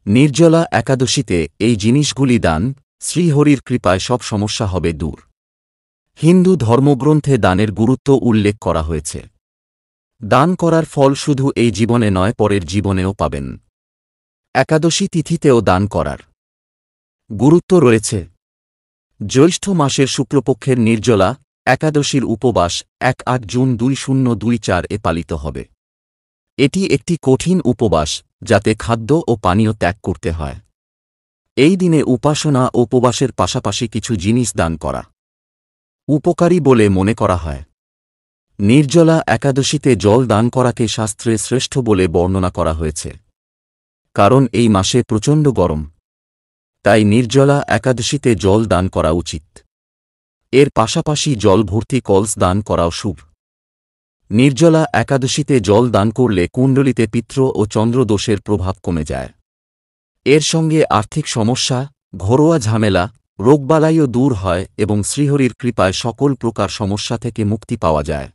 নির্জলা একাদশীতে এই জিনিসগুলি দান, শ্রীহরির কৃপায় সব সমস্যা হবে দূর। হিন্দু ধর্মগ্রন্থে দানের গুরুত্ব উল্লেখ করা হয়েছে। দান করার ফল শুধু এই জীবনে নয়, পরের জীবনেও পাবেন। একাদশী তিথিতেও দান করার গুরুত্ব রয়েছে। জ্যৈষ্ঠ মাসের শুক্লপক্ষের নির্জলা একাদশীর উপবাস ১-৮ জুন ২০২৪ পালিত হবে। এটি একটি কঠিন উপবাস, যাতে খাদ্য ও পানীয় ত্যাগ করতে হয়। এই দিনে উপাসনা ও উপবাসের পাশাপাশি কিছু জিনিস দান করা উপকারী বলে মনে করা হয়। নির্জলা একাদশীতে জল দান করাকে শাস্ত্রে শ্রেষ্ঠ বলে বর্ণনা করা হয়েছে। কারণ এই মাসে প্রচণ্ড গরম, তাই নির্জলা একাদশীতে জল দান করা উচিত। এর পাশাপাশি জল ভর্তি কলস দান করাও শুভ। নির্জলা একাদশীতে জল দান করলে কুণ্ডলিতে পিত্র ও চন্দ্র দোষের প্রভাব কমে যায়। এর সঙ্গে আর্থিক সমস্যা, ঘরোয়া ঝামেলা, রোগবালাইও দূর হয় এবং শ্রীহরির কৃপায় সকল প্রকার সমস্যা থেকে মুক্তি পাওয়া যায়।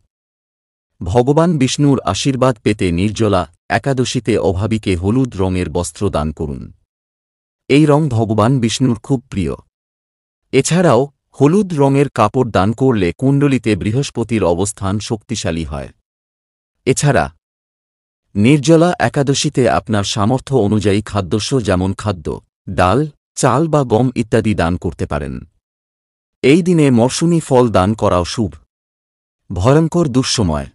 ভগবান বিষ্ণুর আশীর্বাদ পেতে নির্জলা একাদশীতে অভাবীকে হলুদ রঙের বস্ত্র দান করুন। এই রং ভগবান বিষ্ণুর খুব প্রিয়। এছাড়াও হলুদ রঙের কাপড় দান করলে কুণ্ডলিতে বৃহস্পতির অবস্থান শক্তিশালী হয়। এছাড়া নির্জলা একাদশীতে আপনার সামর্থ্য অনুযায়ী খাদ্যশস্য যেমন খাদ্য, ডাল, চাল বা গম ইত্যাদি দান করতে পারেন। এই দিনে মরশুমি ফল দান করাও শুভ। ভয়ঙ্কর দুঃসময়,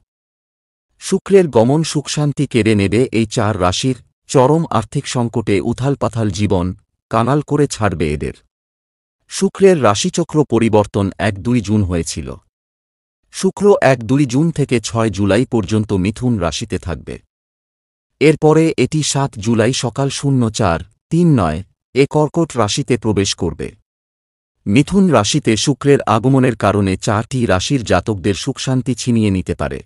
শুক্রের গমন সুখশান্তি কেড়ে নেবে এই 4 রাশির। চরম আর্থিক সংকটে উথালপাথাল জীবন কাঙাল করে ছাড়বে এদের। শুক্রের রাশিচক্র পরিবর্তন 1-2 জুন হয়েছিল। শুক্র 1-2 জুন থেকে 6 জুলাই পর্যন্ত মিথুন রাশিতে থাকবে। এরপরে এটি 7 জুলাই সকাল 04:39 কর্কট রাশিতে প্রবেশ করবে। মিথুন রাশিতে শুক্রের আগমনের কারণে 4টি রাশির জাতকদের সুখশান্তি ছিনিয়ে নিতে পারে।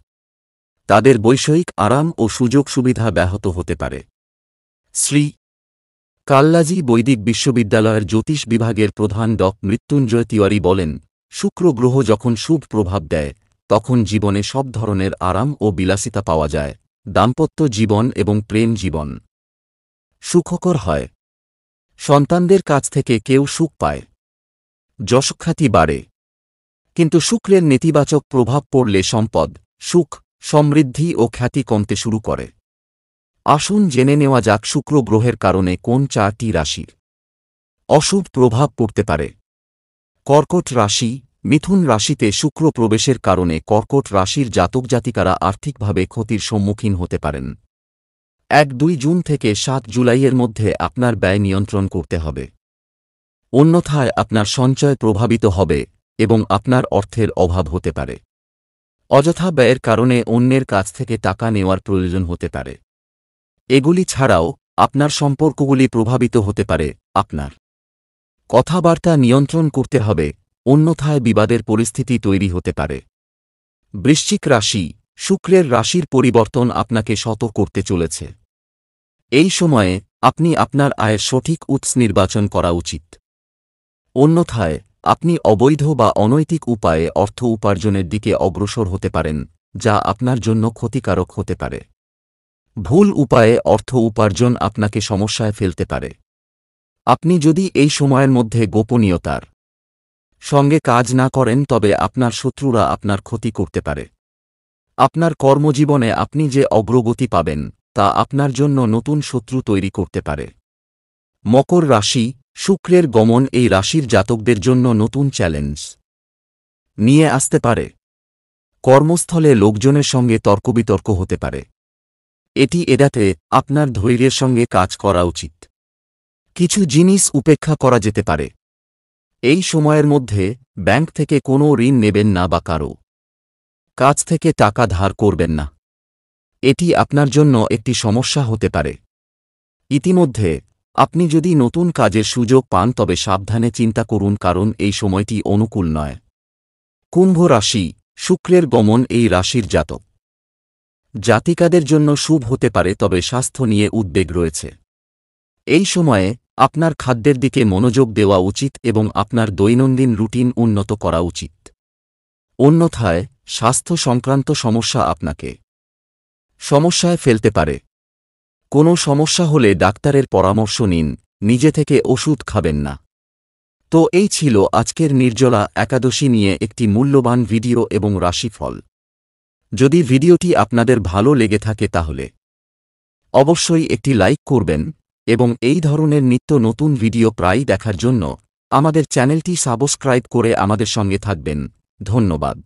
তাদের বৈষয়িক আরাম ও সুযোগ সুবিধা ব্যাহত হতে পারে। শ্রী কাল্লাজি বৈদিক বিশ্ববিদ্যালয়ের জ্যোতিষ বিভাগের প্রধান মৃত্যুঞ্জয় তিওয়ারি বলেন, শুক্র গ্রহ যখন শুভ প্রভাব দেয়, তখন জীবনে সব ধরনের আরাম ও বিলাসিতা পাওয়া যায়। দাম্পত্য জীবন এবং প্রেম জীবন সুখকর হয়। সন্তানদের কাছ থেকে কেউ সুখ পায়। যশখ্যাতি বাড়ে। কিন্তু শুক্রের নেতিবাচক প্রভাব পড়লে সম্পদ, সুখ, সমৃদ্ধি ও খ্যাতি কমতে শুরু করে। আসুন জেনে নেওয়া যাক শুক্র গ্রহের কারণে কোন 4টি রাশির অশুভ প্রভাব পড়তে পারে। কর্কট রাশি। মিথুন রাশিতে শুক্র প্রবেশের কারণে কর্কট রাশির জাতক জাতিকারা আর্থিকভাবে ক্ষতির সম্মুখীন হতে পারেন। 1-2 জুন থেকে 7 জুলাইয়ের মধ্যে আপনার ব্যয় নিয়ন্ত্রণ করতে হবে। অন্যথায় আপনার সঞ্চয় প্রভাবিত হবে এবং আপনার অর্থের অভাব হতে পারে। অযথা ব্যয়ের কারণে অন্যের কাছ থেকে টাকা নেওয়ার প্রয়োজন হতে পারে। এগুলি ছাড়াও আপনার সম্পর্কগুলি প্রভাবিত হতে পারে। আপনার কথাবার্তা নিয়ন্ত্রণ করতে হবে, অন্যথায় বিবাদের পরিস্থিতি তৈরি হতে পারে। বৃশ্চিক রাশি। শুক্রের রাশির পরিবর্তন আপনাকে সতর্ক করতে চলেছে। এই সময়ে আপনি আপনার আয়ের সঠিক উৎস নির্বাচন করা উচিত। অন্যথায় আপনি অবৈধ বা অনৈতিক উপায়ে অর্থ উপার্জনের দিকে অগ্রসর হতে পারেন, যা আপনার জন্য ক্ষতিকারক হতে পারে। ভুল উপায়ে অর্থ উপার্জন আপনাকে সমস্যায় ফেলতে পারে। আপনি যদি এই সময়ের মধ্যে গোপনীয়তার সঙ্গে কাজ না করেন, তবে আপনার শত্রুরা আপনার ক্ষতি করতে পারে। আপনার কর্মজীবনে আপনি যে অগ্রগতি পাবেন, তা আপনার জন্য নতুন শত্রু তৈরি করতে পারে। মকর রাশি। শুক্রের গমন এই রাশির জাতকদের জন্য নতুন চ্যালেঞ্জ নিয়ে আসতে পারে। কর্মস্থলে লোকজনের সঙ্গে তর্কবিতর্ক হতে পারে। এটি এড়াতে আপনার ধৈর্যের সঙ্গে কাজ করা উচিত। কিছু জিনিস উপেক্ষা করা যেতে পারে। এই সময়ের মধ্যে ব্যাংক থেকে কোনো ঋণ নেবেন না বা কারও কাছ থেকে টাকা ধার করবেন না। এটি আপনার জন্য একটি সমস্যা হতে পারে। ইতিমধ্যে আপনি যদি নতুন কাজের সুযোগ পান, তবে সাবধানে চিন্তা করুন, কারণ এই সময়টি অনুকূল নয়। কুম্ভ রাশি। শুক্রের গমন এই রাশির জাতক জাতিকাদের জন্য শুভ হতে পারে, তবে স্বাস্থ্য নিয়ে উদ্বেগ রয়েছে। এই সময়ে আপনার খাদ্যের দিকে মনোযোগ দেওয়া উচিত এবং আপনার দৈনন্দিন রুটিন উন্নত করা উচিত। অন্যথায় স্বাস্থ্য সংক্রান্ত সমস্যা আপনাকে সমস্যায় ফেলতে পারে। কোনো সমস্যা হলে ডাক্তারের পরামর্শ নিন, নিজে থেকে ওষুধ খাবেন না। তো এই ছিল আজকের নির্জলা একাদশী নিয়ে একটি মূল্যবান ভিডিও এবং রাশিফল। যদি ভিডিওটি আপনাদের ভালো লেগে থাকে তাহলে অবশ্যই একটি লাইক করবেন এবং এই ধরনের নিত্য নতুন ভিডিও প্রায়ই দেখার জন্য আমাদের চ্যানেলটি সাবস্ক্রাইব করে আমাদের সঙ্গে থাকবেন। ধন্যবাদ।